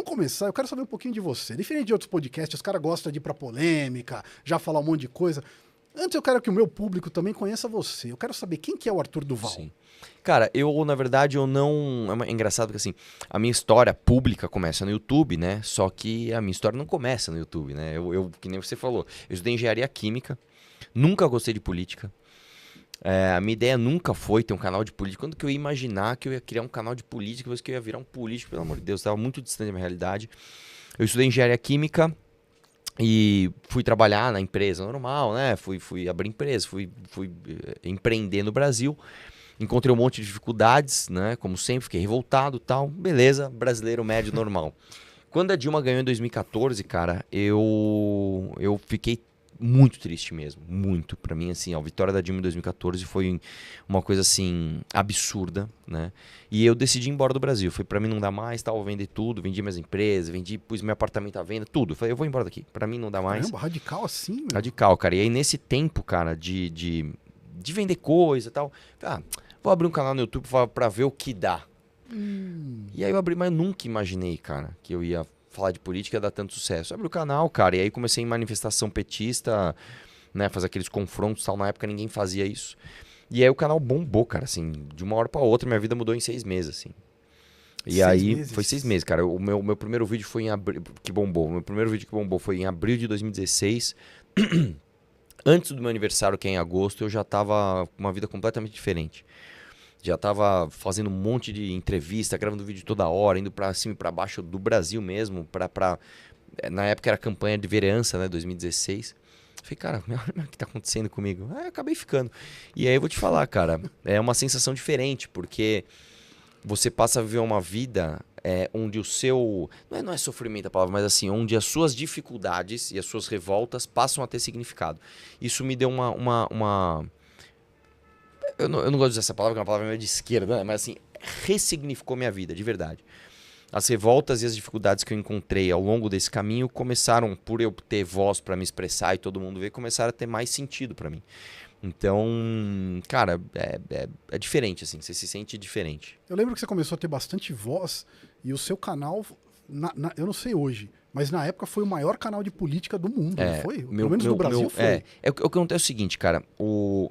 começar. Eu quero saber um pouquinho de você. Diferente de outros podcasts, os caras gostam de ir pra polêmica, já falar um monte de coisa. Antes eu quero que o meu público também conheça você. Eu quero saber quem que é o Arthur Duval. Sim. Cara, na verdade, eu não... É engraçado porque, assim, a minha história pública começa no YouTube, né? Só que a minha história não começa no YouTube, né? Que nem você falou, eu estudei engenharia química, nunca gostei de política. A minha ideia nunca foi ter um canal de política. Quando que eu ia imaginar que eu ia criar um canal de política, depois que eu ia virar um político, pelo amor de Deus, estava muito distante da minha realidade. Eu estudei engenharia química e fui trabalhar na empresa normal, né? Fui abrir empresa, fui empreender no Brasil. Encontrei um monte de dificuldades, né? Como sempre, fiquei revoltado e tal. Beleza, brasileiro médio normal. Quando a Dilma ganhou em 2014, cara, eu fiquei muito triste mesmo, muito. Pra mim, assim, a vitória da Dilma em 2014 foi uma coisa, assim, absurda, né? E eu decidi ir embora do Brasil. Foi pra mim não dá mais, tal, vender tudo, vendi minhas empresas, pus meu apartamento à venda, tudo. Falei, eu vou embora daqui, pra mim não dá mais. Caramba, radical assim, meu. Radical, cara. E aí, nesse tempo, cara, de vender coisa e tal, vou abrir um canal no YouTube pra ver o que dá. E aí eu abri, mas eu nunca imaginei, cara, que eu ia falar de política e dar tanto sucesso. Eu abri o canal, cara, e aí comecei em manifestação petista, né, fazer aqueles confrontos e tal. Na época ninguém fazia isso. E aí o canal bombou, cara, assim, de uma hora pra outra, minha vida mudou em 6 meses, assim. E aí, foi 6 meses, cara. O meu primeiro vídeo foi em abril, que bombou. O meu primeiro vídeo que bombou foi em abril de 2016. Antes do meu aniversário, que é em agosto, eu já tava com uma vida completamente diferente. Já tava fazendo um monte de entrevista, gravando vídeo toda hora, indo pra cima e pra baixo do Brasil mesmo. Na época era campanha de vereança, né, 2016. Falei, cara, o que tá acontecendo comigo? Aí eu acabei ficando. E aí eu vou te falar, cara, é uma sensação diferente, porque você passa a viver uma vida onde o seu... Não é sofrimento a palavra, mas assim, onde as suas dificuldades e as suas revoltas passam a ter significado. Isso me deu uma... Eu não gosto de usar essa palavra, que é uma palavra meio de esquerda, né? Mas assim, ressignificou minha vida, de verdade. As revoltas e as dificuldades que eu encontrei ao longo desse caminho começaram, por eu ter voz para me expressar e todo mundo ver, começaram a ter mais sentido para mim. Então, cara, é diferente, assim, você se sente diferente. Eu lembro que você começou a ter bastante voz e o seu canal, eu não sei hoje, mas na época foi o maior canal de política do mundo, não foi? Pelo menos no Brasil foi. O que acontece é o seguinte, cara, o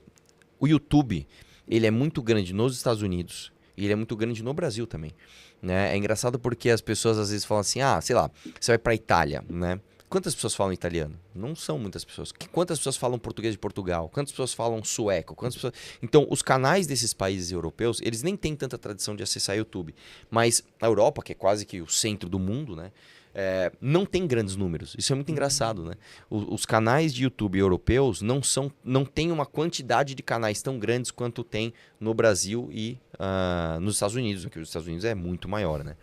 YouTube, ele é muito grande nos Estados Unidos e ele é muito grande no Brasil também, né? É engraçado porque as pessoas às vezes falam assim, sei lá, você vai pra Itália, né? Quantas pessoas falam italiano? Não são muitas pessoas. Quantas pessoas falam português de Portugal? Quantas pessoas falam sueco? Então, os canais desses países europeus, eles nem têm tanta tradição de acessar YouTube. Mas a Europa, que é quase que o centro do mundo, né? Não tem grandes números. Isso é muito engraçado, né? Os canais de YouTube europeus não têm uma quantidade de canais tão grandes quanto tem no Brasil e nos Estados Unidos, que os Estados Unidos é muito maior, né?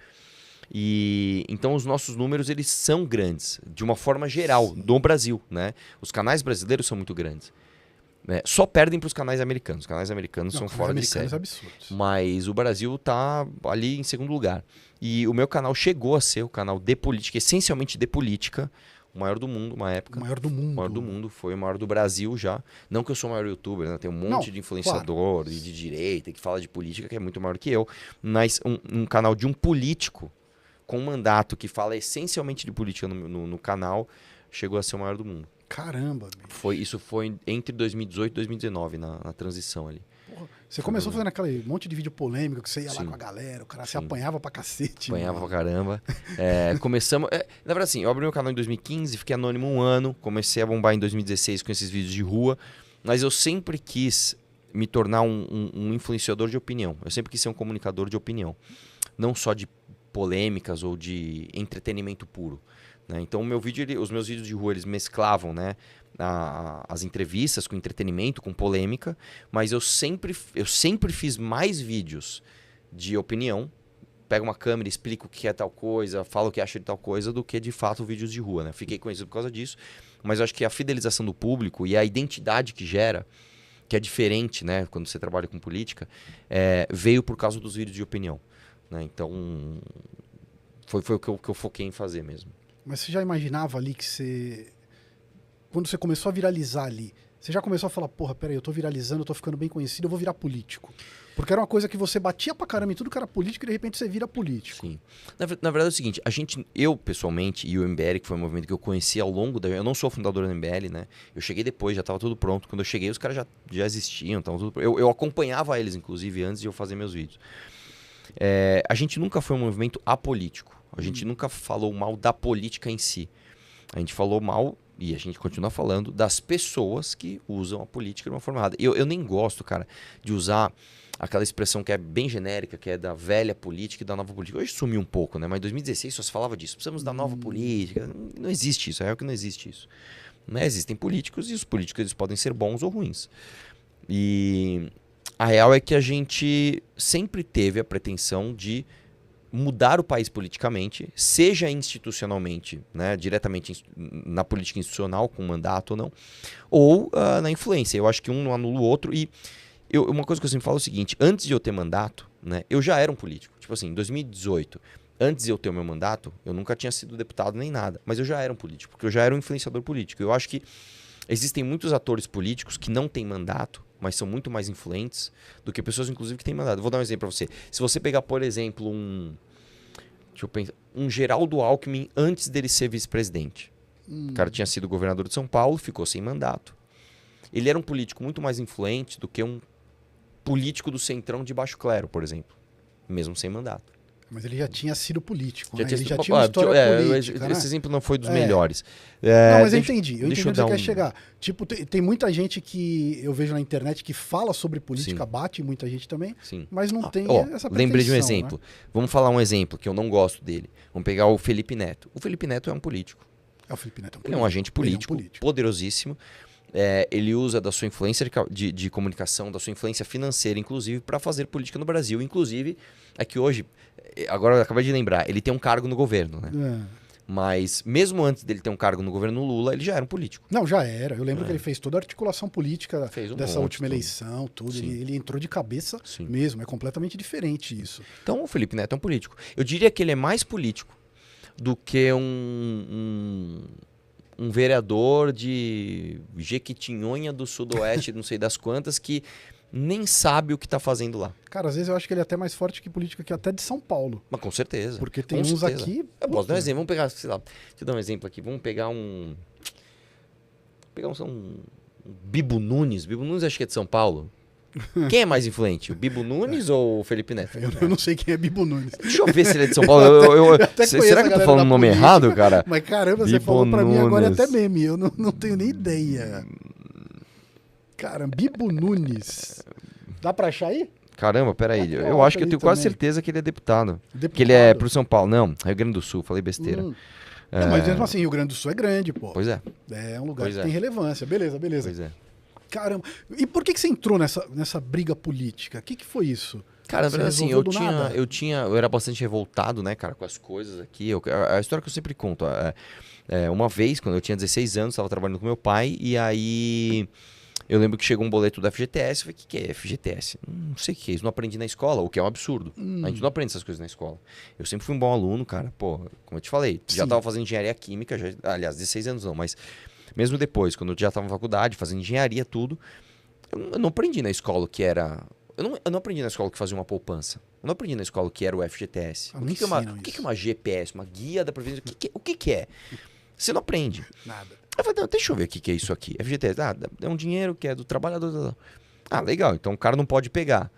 E então os nossos números eles são grandes de uma forma geral no Brasil, né? Os canais brasileiros são muito grandes, né? Só perdem para os canais americanos. Os canais americanos são fora de série. Absurdos. Mas o Brasil tá ali em segundo lugar. E o meu canal chegou a ser o canal de política, essencialmente de política, o maior do mundo, uma época. O maior do mundo. O maior do mundo, foi o maior do Brasil já. Não que eu sou o maior youtuber, né? Tem um monte de influenciador de direita que fala de política que é muito maior que eu. Mas um canal de um político com um mandato que fala essencialmente de política no canal, chegou a ser o maior do mundo. Caramba, bicho. Isso foi entre 2018 e 2019, na transição ali. Porra, você começou fazendo aquele monte de vídeo polêmico que você ia Sim. lá com a galera, o cara se apanhava pra cacete. Apanhava pra caramba. Começamos... na verdade, assim, eu abri meu canal em 2015, fiquei anônimo 1 ano, comecei a bombar em 2016 com esses vídeos de rua, mas eu sempre quis me tornar um influenciador de opinião. Eu sempre quis ser um comunicador de opinião. Não só de polêmicas ou de entretenimento puro, né? Então os meus vídeos de rua eles mesclavam, né, as entrevistas com entretenimento, com polêmica, mas eu sempre fiz mais vídeos de opinião, pego uma câmera, explico o que é tal coisa, falo o que acho de tal coisa, do que de fato vídeos de rua, né? Fiquei conhecido por causa disso, mas eu acho que a fidelização do público e a identidade que gera, que é diferente, né, quando você trabalha com política, veio por causa dos vídeos de opinião. Né? Então, foi o que eu foquei em fazer mesmo. Mas você já imaginava ali que você... Quando você começou a viralizar ali, você já começou a falar, porra, peraí, eu tô viralizando, eu tô ficando bem conhecido, eu vou virar político? Porque era uma coisa que você batia pra caramba em tudo que era político e de repente você vira político. Sim. Na verdade é o seguinte, eu pessoalmente, e o MBL, que foi um movimento que eu conheci ao longo da... Eu não sou fundador do MBL, né? Eu cheguei depois, já estava tudo pronto. Quando eu cheguei, os caras já existiam. Eu acompanhava eles, inclusive, antes de eu fazer meus vídeos. A gente nunca foi um movimento apolítico. A gente nunca falou mal da política em si. A gente falou mal, e a gente continua falando, das pessoas que usam a política de uma forma errada. Eu nem gosto, cara, de usar aquela expressão que é bem genérica, que é da velha política e da nova política. Hoje sumiu um pouco, né? Mas em 2016 só se falava disso. Precisamos da nova política. Não existe isso, é que não existe isso. Né? Existem políticos e os políticos eles podem ser bons ou ruins. E a real é que a gente sempre teve a pretensão de mudar o país politicamente, seja institucionalmente, né, diretamente na política institucional, com mandato ou não, ou na influência. Eu acho que um não anula o outro. E uma coisa que eu sempre falo é o seguinte, antes de eu ter mandato, né, eu já era um político. Tipo assim, em 2018, antes de eu ter o meu mandato, eu nunca tinha sido deputado nem nada, mas eu já era um político, porque eu já era um influenciador político. Eu acho que existem muitos atores políticos que não têm mandato, mas são muito mais influentes do que pessoas, inclusive, que têm mandato. Vou dar um exemplo para você. Se você pegar, por exemplo, um Geraldo Alckmin antes dele ser vice-presidente. O cara tinha sido governador de São Paulo, ficou sem mandato. Ele era um político muito mais influente do que um político do centrão de baixo clero, por exemplo. Mesmo sem mandato. Mas ele já tinha sido político, Já né? tinha Ele sido- já tinha uma história política, Esse né? exemplo não foi dos É. melhores. Não, mas eu Deixa- entendi. Eu deixa entendi onde dar você quer um- chegar. Tipo, tem muita gente que eu vejo na internet que fala sobre política, Sim. bate muita gente também, Sim. mas não tem Ó, essa pretensão. lembrei de um né? exemplo. Vamos falar um exemplo que eu não gosto dele. Vamos pegar o Felipe Neto. O Felipe Neto é um político. É o Felipe Neto. Ele é um agente político, Ele é um político. poderosíssimo. Ele usa da sua influência de comunicação, da sua influência financeira, inclusive, para fazer política no Brasil. Inclusive, é que hoje, agora eu acabei de lembrar, ele tem um cargo no governo, né? É. Mas mesmo antes dele ter um cargo no governo Lula, ele já era um político. Não, já era. Eu lembro que ele fez toda a articulação política Fez um dessa monte, última tudo. eleição, tudo. Sim. Ele entrou de cabeça Sim. mesmo. É completamente diferente isso. Então o Felipe Neto é um político. Eu diria que ele é mais político do que um vereador de Jequitinhonha do Sudoeste, não sei das quantas, que nem sabe o que está fazendo lá. Cara, às vezes eu acho que ele é até mais forte que política que até de São Paulo. Mas com certeza. Porque tem com uns certeza. aqui. Eu posso dar um puta, exemplo. Vamos pegar, sei lá, deixa eu dar um exemplo aqui. Vamos pegar um Bibo Nunes. Bibo Nunes acho que é de São Paulo. Quem é mais influente? O Bibo Nunes ou o Felipe Neto? Eu não sei quem é Bibo Nunes. Deixa eu ver se ele é de São Paulo. até conheço Será a que eu tô galera falando da o nome política, errado, cara? Mas caramba, você Bibo falou pra mim agora é até Nunes. meme. Eu não tenho nem ideia. Cara, Bibo Nunes. Dá pra achar aí? Caramba, peraí. Tá Eu acho que eu ali tenho quase também. certeza que ele é deputado. Deputado. Que ele é pro São Paulo. Não, Rio Grande do Sul. Falei besteira. Não, mas mesmo assim, Rio Grande do Sul é grande, pô. Pois é, É um lugar Pois que é. tem relevância. Beleza. pois é. Caramba. E por que você entrou nessa briga política? O que foi isso? Cara, na Você verdade, assim, resolveu do nada? eu era bastante revoltado, né, cara, com as coisas aqui. A história que eu sempre conto. Uma vez, quando eu tinha 16 anos, estava trabalhando com meu pai, e aí eu lembro que chegou um boleto da FGTS. Eu falei, o que é FGTS? Não sei o que é isso, não aprendi na escola, o que é um absurdo. A gente não aprende essas coisas na escola. Eu sempre fui um bom aluno, cara. Pô, como eu te falei, já Sim. estava fazendo engenharia química, aliás, 16 anos não, mas mesmo depois, quando eu já estava na faculdade, fazendo engenharia, tudo, eu não aprendi na escola o que era. Eu não aprendi na escola que fazia uma poupança. Eu não aprendi na escola o que era o FGTS. Ah, O não que é uma, ensinam o que isso. é uma GPS, uma guia da previdência? O que é? Você não aprende. Nada. Eu falei, não, deixa eu ver o que é isso aqui. FGTS, é um dinheiro que é do trabalhador. Ah, legal, então o cara não pode pegar.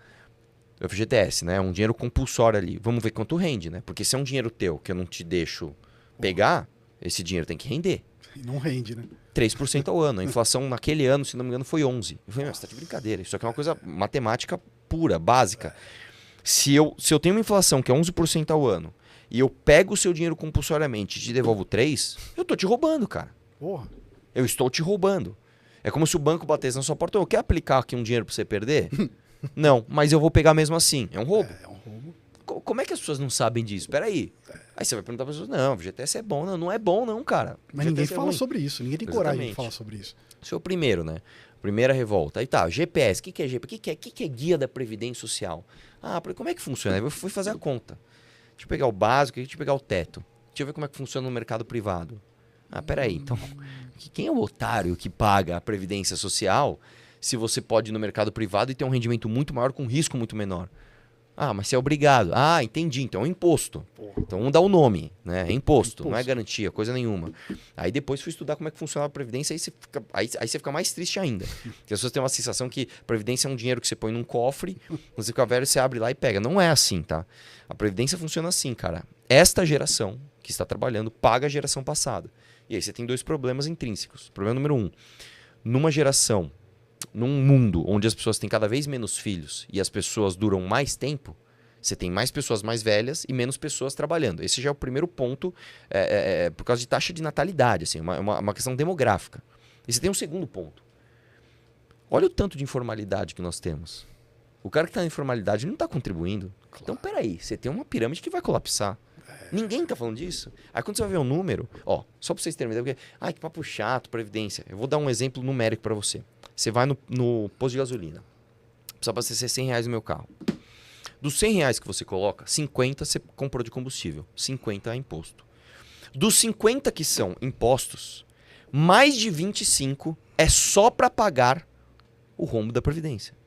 O FGTS, né? É um dinheiro compulsório ali. Vamos ver quanto rende, né? Porque se é um dinheiro teu que eu não te deixo pegar, esse dinheiro tem que render. E não rende, né? 3% ao ano. A inflação naquele ano, se não me engano, foi 11%. Eu falei, você tá de brincadeira. Isso aqui é uma coisa matemática pura, básica. Se eu tenho uma inflação que é 11% ao ano e eu pego o seu dinheiro compulsoriamente e te devolvo 3%, eu tô te roubando, cara. Porra. Eu estou te roubando. É como se o banco batesse na sua porta. Eu quer aplicar aqui um dinheiro pra você perder? Não, mas eu vou pegar mesmo assim. É um roubo. É um roubo. Como é que as pessoas não sabem disso? Peraí. Aí você vai perguntar para as pessoas, não, o FGTS é bom. Não, não é bom não, cara. Mas ninguém FGTS é fala ruim. sobre isso. Ninguém tem coragem de Exatamente. falar sobre isso. Esse é o primeiro, né? Primeira revolta. Aí tá, GPS. O que é GPS? O que é guia da Previdência Social? Como é que funciona? Aí eu fui fazer a conta. Deixa eu pegar o básico, deixa eu pegar o teto. Deixa eu ver como é que funciona no mercado privado. Peraí, então, quem é o otário que paga a Previdência Social se você pode ir no mercado privado e ter um rendimento muito maior com risco muito menor? Ah, mas você é obrigado. Ah, entendi. Então é um imposto. Então vamos dar o nome, né? É imposto, não é garantia, coisa nenhuma. Aí depois fui estudar como é que funciona a Previdência, aí você fica mais triste ainda. Porque as pessoas têm uma sensação que Previdência é um dinheiro que você põe num cofre, você fica velho, você abre lá e pega. Não é assim, tá? A Previdência funciona assim, cara. Esta geração que está trabalhando paga a geração passada. E aí você tem 2 problemas intrínsecos. Problema número 1. Numa geração, num mundo onde as pessoas têm cada vez menos filhos e as pessoas duram mais tempo, você tem mais pessoas mais velhas e menos pessoas trabalhando. Esse já é o primeiro ponto, por causa de taxa de natalidade, assim, uma questão demográfica. E você tem um segundo ponto. Olha o tanto de informalidade que nós temos. O cara que está na informalidade não está contribuindo. Claro. Então, peraí, você tem uma pirâmide que vai colapsar. Ninguém tá falando disso. Aí quando você vai ver o número, ó, só pra vocês terem uma ideia, porque, que papo chato, Previdência. Eu vou dar um exemplo numérico pra você. Você vai no posto de gasolina. Precisa abastecer R$100 no meu carro. Dos R$100 que você coloca, 50 você comprou de combustível. 50 é imposto. Dos 50 que são impostos, mais de 25 é só pra pagar o rombo da Previdência.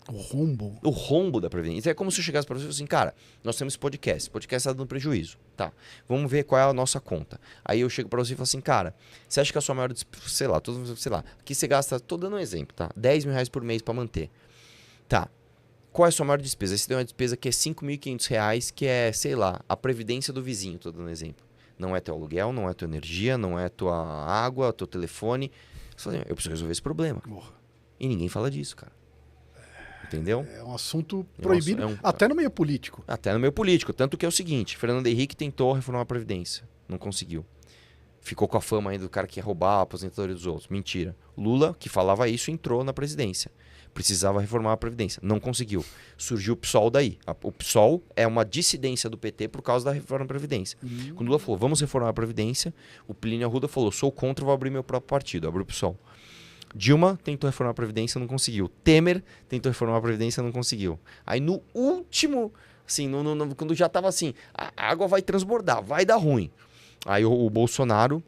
O rombo? O rombo da Previdência. É como se eu chegasse para você e falasse assim, cara, nós temos esse podcast. Esse podcast está dando prejuízo. Tá, vamos ver qual é a nossa conta. Aí eu chego para você e falo assim, cara, você acha que a sua maior despesa, sei lá, aqui você gasta, tô dando um exemplo, tá? R$10.000 por mês para manter. Tá, qual é a sua maior despesa? Aí você tem uma despesa que é R$5.500, que é, sei lá, a previdência do vizinho, tô dando um exemplo. Não é teu aluguel, não é tua energia, não é tua água, teu telefone. Você fala assim, eu preciso resolver esse problema. E ninguém fala disso, cara. Entendeu? É um assunto proibido, até no meio político. Até no meio político. Tanto que é o seguinte, Fernando Henrique tentou reformar a Previdência. Não conseguiu. Ficou com a fama ainda do cara que ia roubar a aposentadoria dos outros. Mentira. Lula, que falava isso, entrou na presidência. Precisava reformar a Previdência. Não conseguiu. Surgiu o PSOL daí. O PSOL é uma dissidência do PT por causa da reforma da Previdência. Quando Lula falou, vamos reformar a Previdência, o Plínio Arruda falou, sou contra, vou abrir meu próprio partido. Abriu o PSOL. Dilma tentou reformar a Previdência, não conseguiu. Temer tentou reformar a Previdência, não conseguiu. Aí no último, assim, quando já estava assim, a água vai transbordar, vai dar ruim. Aí o Bolsonaro,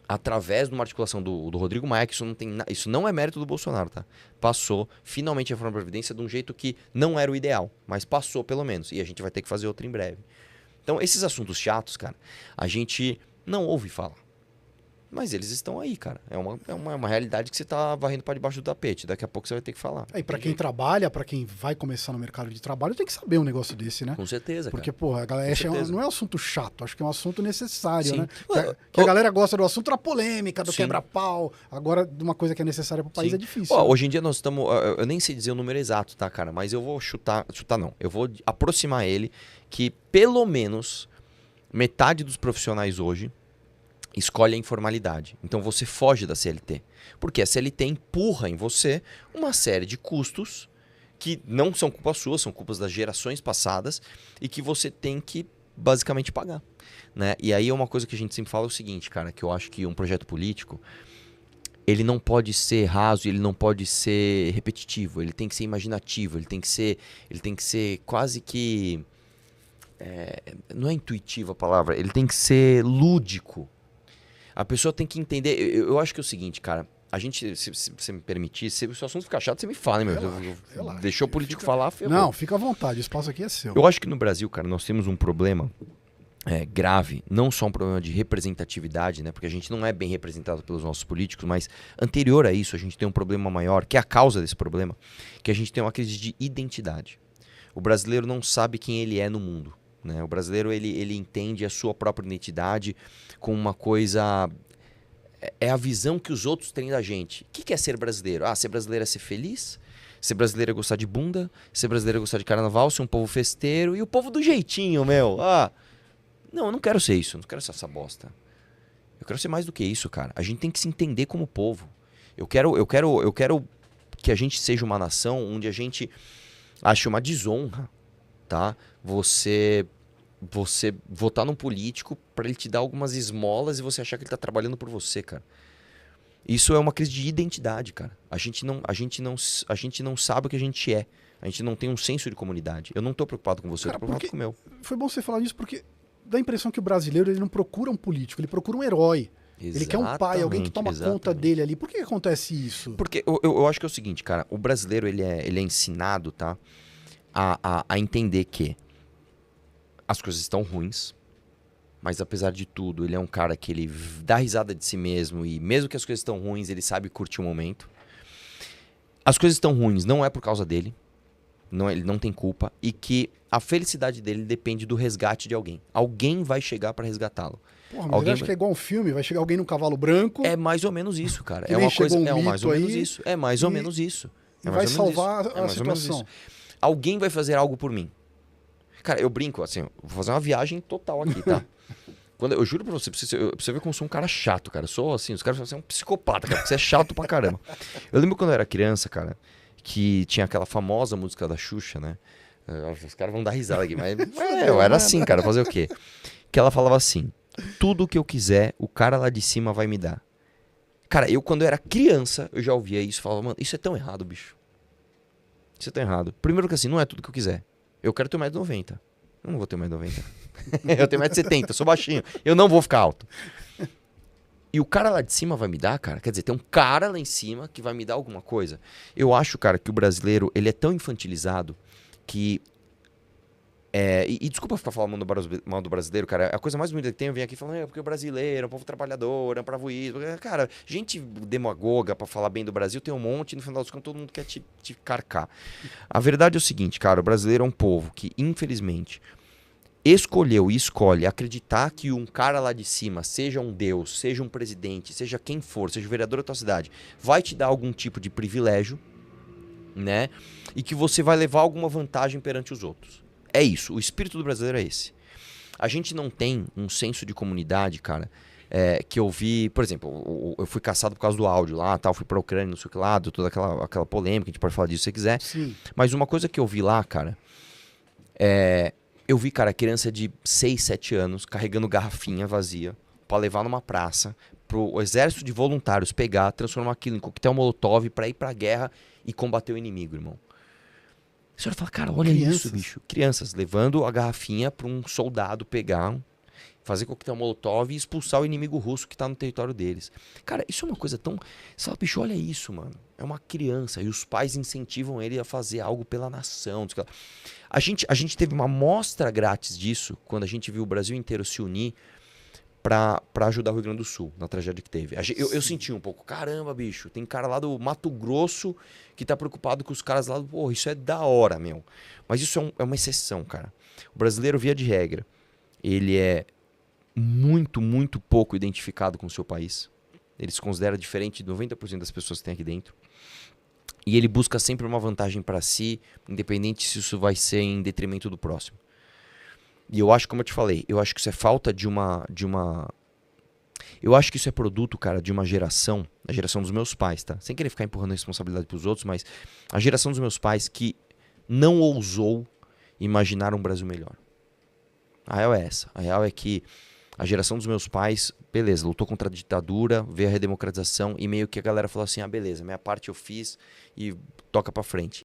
através de uma articulação do Rodrigo Maia, que isso não é mérito do Bolsonaro, tá? Passou finalmente a reforma da Previdência de um jeito que não era o ideal, mas passou pelo menos. E a gente vai ter que fazer outra em breve. Então esses assuntos chatos, cara, a gente não ouve falar. Mas eles estão aí, cara. É uma realidade que você tá varrendo para debaixo do tapete. Daqui a pouco você vai ter que falar. E para quem trabalha, para quem vai começar no mercado de trabalho, tem que saber um negócio desse, né? Com certeza, porque, cara. Porra, a galera não é um assunto chato, acho que é um assunto necessário, Sim. né? Que a galera gosta do assunto da polêmica, do quebra-pau. Agora, de uma coisa que é necessária para o país é difícil. Né? Hoje em dia nós estamos... Eu nem sei dizer o número exato, tá, cara? Mas eu vou chutar não. Eu vou aproximar ele que pelo menos metade dos profissionais hoje escolhe a informalidade. Então você foge da CLT. Porque a CLT empurra em você uma série de custos que não são culpa sua, são culpas das gerações passadas e que você tem que basicamente pagar. Né? E aí é uma coisa que a gente sempre fala o seguinte, cara, que eu acho que um projeto político, ele não pode ser raso, ele não pode ser repetitivo, ele tem que ser imaginativo, ele tem que ser quase que... não é intuitivo a palavra, ele tem que ser lúdico. A pessoa tem que entender. Eu acho que é o seguinte, cara. A gente, se você me permitir, se o assunto ficar chato, você me fala, hein, meu? Deixou o político falar, ferrou. Não, fica à vontade, o espaço aqui é seu. Eu acho que no Brasil, cara, nós temos um problema grave, não só um problema de representatividade, né? Porque a gente não é bem representado pelos nossos políticos, mas anterior a isso, a gente tem um problema maior, que é a causa desse problema, que a gente tem uma crise de identidade. O brasileiro não sabe quem ele é no mundo. Né? O brasileiro ele entende a sua própria identidade como uma coisa... É a visão que os outros têm da gente. O que é ser brasileiro? Ser brasileiro é ser feliz? Ser brasileiro é gostar de bunda? Ser brasileiro é gostar de carnaval? Ser um povo festeiro? E o povo do jeitinho, meu? Não, eu não quero ser isso. Eu não quero ser essa bosta. Eu quero ser mais do que isso, cara. A gente tem que se entender como povo. Eu quero que a gente seja uma nação onde a gente ache uma desonra, tá? Você votar num político para ele te dar algumas esmolas e você achar que ele tá trabalhando por você, cara. Isso é uma crise de identidade, cara. A gente não sabe o que a gente é. A gente não tem um senso de comunidade. Eu não tô preocupado com você, cara, eu tô preocupado com o meu. Foi bom você falar isso porque dá a impressão que o brasileiro ele não procura um político, ele procura um herói. Ele quer um pai, alguém que toma conta dele ali. Por que acontece isso? Porque eu acho que é o seguinte, cara. O brasileiro, ele é ensinado, tá? A entender que as coisas estão ruins, mas apesar de tudo, ele é um cara que ele dá risada de si mesmo e mesmo que as coisas estão ruins, ele sabe curtir o momento. As coisas estão ruins não é por causa dele, ele não tem culpa, e que a felicidade dele depende do resgate de alguém. Alguém vai chegar pra resgatá-lo. Porra, mas eu acho que é igual um filme, vai chegar alguém num cavalo branco. É mais ou menos isso, cara. Que É nem uma coisa, chegou um mais ou mito menos aí isso. É mais ou menos isso. E vai salvar a situação. Alguém vai fazer algo por mim. Cara, eu brinco, assim, vou fazer uma viagem total aqui, tá? Eu juro pra você, pra você ver como eu sou um cara chato, cara. Eu sou assim, os caras falam, você é um psicopata, cara, porque você é chato pra caramba. Eu lembro quando eu era criança, cara, que tinha aquela famosa música da Xuxa, né? Os caras vão dar risada aqui, mas eu era assim, cara, fazer o quê? Que ela falava assim, tudo que eu quiser, o cara lá de cima vai me dar. Cara, eu quando eu era criança, eu já ouvia isso e falava, mano, isso é tão errado, bicho. Isso é tão errado. Primeiro que assim, não é tudo que eu quiser. Eu quero ter 1,90 m. Eu não vou ter 1,90 m. Eu tenho 1,70 m, eu sou baixinho. Eu não vou ficar alto. E o cara lá de cima vai me dar, cara? Quer dizer, tem um cara lá em cima que vai me dar alguma coisa. Eu acho, cara, que o brasileiro, ele é tão infantilizado que... E desculpa ficar falando mal do brasileiro, cara. A coisa mais bonita que tem, eu venho aqui falando, porque o brasileiro é um povo trabalhador, é um bravoísmo. Cara, gente demagoga pra falar bem do Brasil tem um monte, e no final dos contos todo mundo quer te carcar. A verdade é o seguinte, cara, o brasileiro é um povo que, infelizmente, escolheu e escolhe acreditar que um cara lá de cima, seja um deus, seja um presidente, seja quem for, seja o vereador da tua cidade, vai te dar algum tipo de privilégio, né? E que você vai levar alguma vantagem perante os outros. É isso, o espírito do brasileiro é esse. A gente não tem um senso de comunidade, cara, que eu vi... Por exemplo, eu fui caçado por causa do áudio lá, tal, fui pra Ucrânia, não sei o que lá, toda aquela polêmica, a gente pode falar disso se você quiser. Sim. Mas uma coisa que eu vi lá, cara, eu vi, cara, criança de 6, 7 anos carregando garrafinha vazia pra levar numa praça, pro exército de voluntários pegar, transformar aquilo em coquetel molotov pra ir pra guerra e combater o inimigo, irmão. A senhora fala, cara, olha isso, bicho. Crianças levando a garrafinha pra um soldado pegar, fazer coquetel molotov e expulsar o inimigo russo que tá no território deles. Cara, isso é uma coisa tão... Você fala, bicho, olha isso, mano. É uma criança e os pais incentivam ele a fazer algo pela nação. A gente teve uma amostra grátis disso quando a gente viu o Brasil inteiro se unir pra ajudar o Rio Grande do Sul, na tragédia que teve. Eu senti um pouco, caramba, bicho, tem cara lá do Mato Grosso que tá preocupado com os caras lá do... Pô, isso é da hora, meu. Mas isso é uma exceção, cara. O brasileiro, via de regra, ele é muito, muito pouco identificado com o seu país. Ele se considera diferente de 90% das pessoas que tem aqui dentro. E ele busca sempre uma vantagem pra si, independente se isso vai ser em detrimento do próximo. E eu acho, como eu te falei, eu acho que isso é falta de uma... Eu acho que isso é produto, cara, de uma geração, a geração dos meus pais, tá? Sem querer ficar empurrando a responsabilidade pros outros, mas a geração dos meus pais que não ousou imaginar um Brasil melhor. A real é essa. A real é que a geração dos meus pais, beleza, lutou contra a ditadura, veio a redemocratização e meio que a galera falou assim, beleza, minha parte eu fiz e toca pra frente.